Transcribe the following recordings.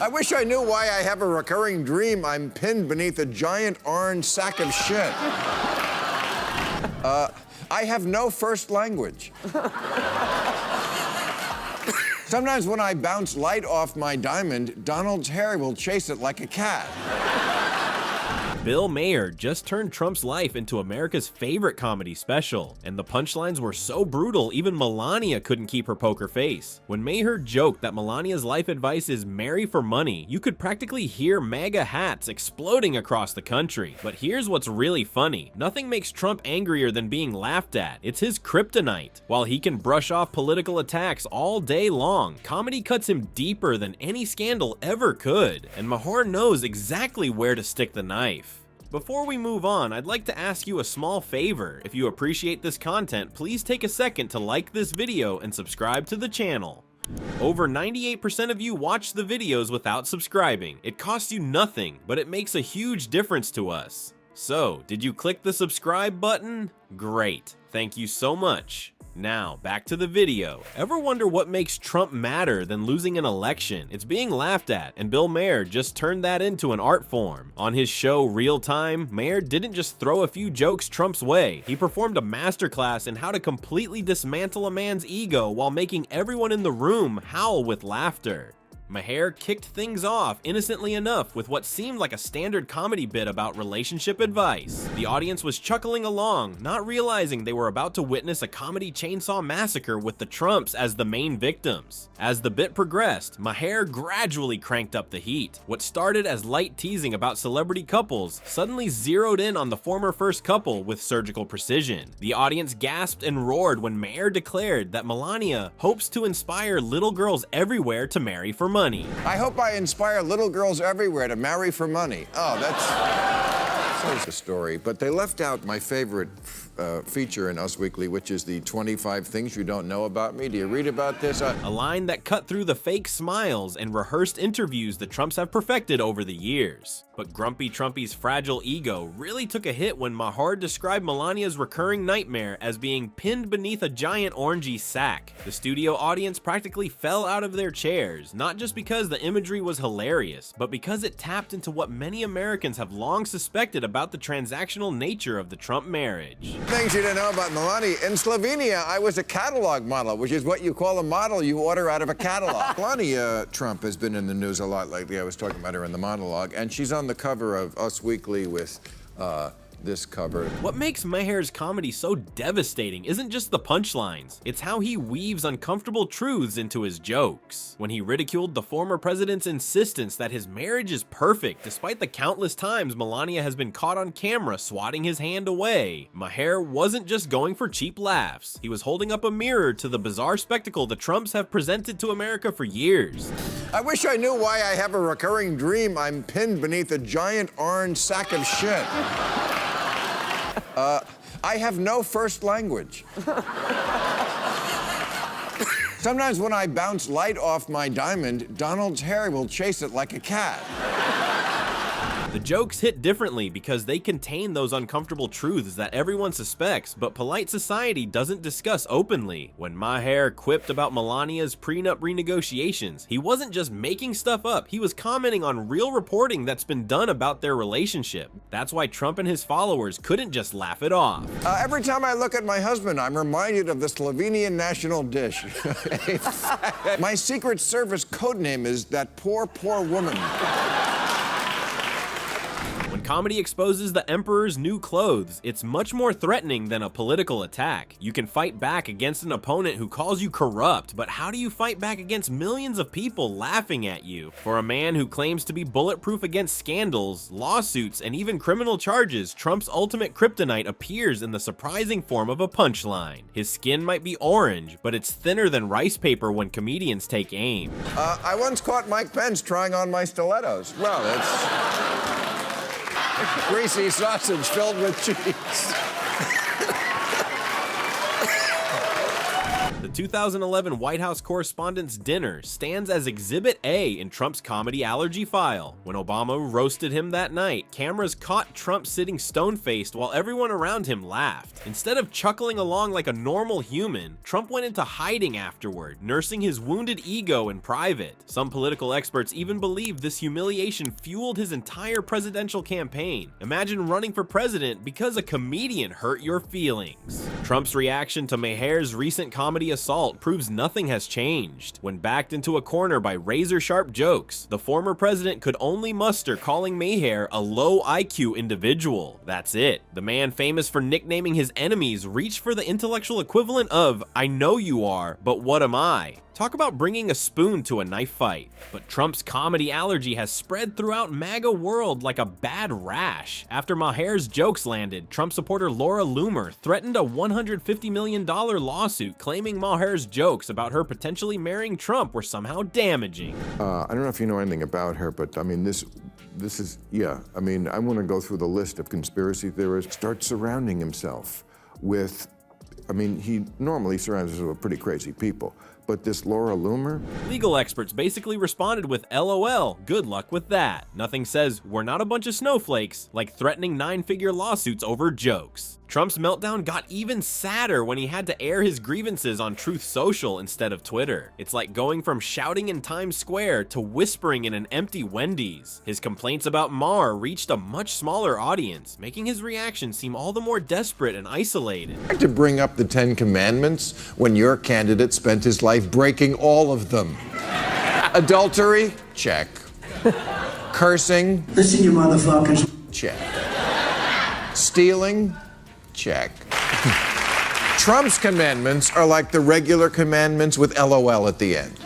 I wish I knew why I have a recurring dream I'm pinned beneath a giant orange sack of shit. I have no first language. Sometimes when I bounce light off my diamond, Donald's hair will chase it like a cat. Bill Maher just turned Trump's life into America's favorite comedy special, and the punchlines were so brutal even Melania couldn't keep her poker face. When Maher joked that Melania's life advice is marry for money, you could practically hear MAGA hats exploding across the country. But here's what's really funny. Nothing makes Trump angrier than being laughed at. It's his kryptonite. While he can brush off political attacks all day long, comedy cuts him deeper than any scandal ever could, and Maher knows exactly where to stick the knife. Before we move on, I'd like to ask you a small favor. If you appreciate this content, please take a second to like this video and subscribe to the channel. Over 98% of you watch the videos without subscribing. It costs you nothing, but it makes a huge difference to us. So, did you click the subscribe button? Great, thank you so much. Now, back to the video. Ever wonder what makes Trump madder than losing an election? It's being laughed at, and Bill Maher just turned that into an art form. On his show Real Time, Maher didn't just throw a few jokes Trump's way. He performed a masterclass in how to completely dismantle a man's ego while making everyone in the room howl with laughter. Maher kicked things off innocently enough with what seemed like a standard comedy bit about relationship advice. The audience was chuckling along, not realizing they were about to witness a comedy chainsaw massacre with the Trumps as the main victims. As the bit progressed, Maher gradually cranked up the heat. What started as light teasing about celebrity couples suddenly zeroed in on the former first couple with surgical precision. The audience gasped and roared when Maher declared that Melania hopes to inspire little girls everywhere to marry for money. I hope I inspire little girls everywhere to marry for money. Oh, that's a story. But they left out my favorite feature in Us Weekly, which is the 25 things you don't know about me. Do you read about this? A line that cut through the fake smiles and rehearsed interviews the Trumps have perfected over the years. But Grumpy Trumpy's fragile ego really took a hit when Maher described Melania's recurring nightmare as being pinned beneath a giant orangey sack. The studio audience practically fell out of their chairs, not just because the imagery was hilarious, but because it tapped into what many Americans have long suspected about the transactional nature of the Trump marriage. Things you didn't know about Melania. In Slovenia, I was a catalog model, which is what you call a model you order out of a catalog. Melania Trump has been in the news a lot lately. I was talking about her in the monologue, and she's on the cover of Us Weekly with this cover. What makes Maher's comedy so devastating isn't just the punchlines, it's how he weaves uncomfortable truths into his jokes. When he ridiculed the former president's insistence that his marriage is perfect despite the countless times Melania has been caught on camera swatting his hand away, Maher wasn't just going for cheap laughs. He was holding up a mirror to the bizarre spectacle the Trumps have presented to America for years. I wish I knew why I have a recurring dream I'm pinned beneath a giant orange sack of shit. I have no first language. Sometimes when I bounce light off my diamond, Donald's hair will chase it like a cat. The jokes hit differently because they contain those uncomfortable truths that everyone suspects, but polite society doesn't discuss openly. When Maher quipped about Melania's prenup renegotiations, he wasn't just making stuff up, he was commenting on real reporting that's been done about their relationship. That's why Trump and his followers couldn't just laugh it off. Every time I look at my husband, I'm reminded of the Slovenian national dish. My Secret Service codename is that poor, poor woman. When comedy exposes the emperor's new clothes, it's much more threatening than a political attack. You can fight back against an opponent who calls you corrupt, but how do you fight back against millions of people laughing at you? For a man who claims to be bulletproof against scandals, lawsuits, and even criminal charges, Trump's ultimate kryptonite appears in the surprising form of a punchline. His skin might be orange, but it's thinner than rice paper when comedians take aim. I once caught Mike Pence trying on my stilettos. Well, it's greasy sausage filled with cheese. The 2011 White House Correspondents' Dinner stands as Exhibit A in Trump's comedy allergy file. When Obama roasted him that night, cameras caught Trump sitting stone-faced while everyone around him laughed. Instead of chuckling along like a normal human, Trump went into hiding afterward, nursing his wounded ego in private. Some political experts even believe this humiliation fueled his entire presidential campaign. Imagine running for president because a comedian hurt your feelings. Trump's reaction to Maher's recent comedy assault proves nothing has changed. When backed into a corner by razor-sharp jokes, the former president could only muster calling Maher a low IQ individual. That's it. The man famous for nicknaming his enemies reached for the intellectual equivalent of "I know you are, but what am I?" Talk about bringing a spoon to a knife fight. But Trump's comedy allergy has spread throughout MAGA world like a bad rash. After Maher's jokes landed, Trump supporter Laura Loomer threatened a $150 million lawsuit claiming Maher's jokes about her potentially marrying Trump were somehow damaging. I don't know if you know anything about her, but I mean, this is, yeah. I mean, I want to go through the list of conspiracy theorists. Start surrounding himself with, I mean, he normally surrounds himself with pretty crazy people. But this Laura Loomer? Legal experts basically responded with LOL, good luck with that. Nothing says we're not a bunch of snowflakes like threatening 9-figure lawsuits over jokes. Trump's meltdown got even sadder when he had to air his grievances on Truth Social instead of Twitter. It's like going from shouting in Times Square to whispering in an empty Wendy's. His complaints about Maher reached a much smaller audience, making his reaction seem all the more desperate and isolated. I'd like to bring up the 10 Commandments when your candidate spent his life breaking all of them. Adultery? Check. Cursing? Listen, you motherfuckers. Check. Stealing? Check. Trump's commandments are like the regular commandments with LOL at the end.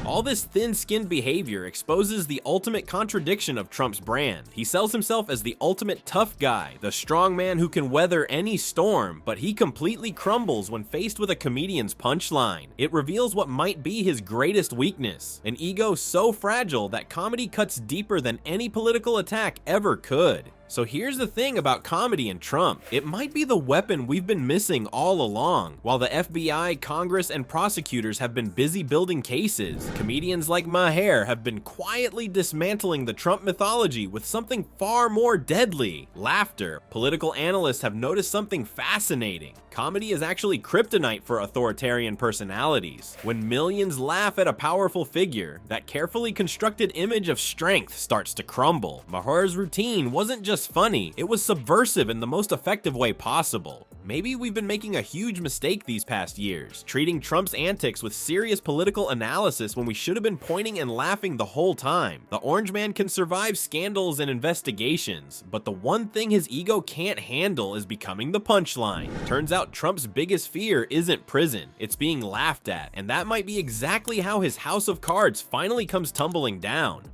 All this thin-skinned behavior exposes the ultimate contradiction of Trump's brand. He sells himself as the ultimate tough guy, the strong man who can weather any storm, but he completely crumbles when faced with a comedian's punchline. It reveals what might be his greatest weakness, an ego so fragile that comedy cuts deeper than any political attack ever could. So here's the thing about comedy and Trump. It might be the weapon we've been missing all along. While the FBI, Congress, and prosecutors have been busy building cases, comedians like Maher have been quietly dismantling the Trump mythology with something far more deadly: laughter. Political analysts have noticed something fascinating. Comedy is actually kryptonite for authoritarian personalities. When millions laugh at a powerful figure, that carefully constructed image of strength starts to crumble. Maher's routine wasn't just funny, it was subversive in the most effective way possible. Maybe we've been making a huge mistake these past years, treating Trump's antics with serious political analysis when we should have been pointing and laughing the whole time. The Orange Man can survive scandals and investigations, but the one thing his ego can't handle is becoming the punchline. Turns out Trump's biggest fear isn't prison, it's being laughed at, and that might be exactly how his house of cards finally comes tumbling down.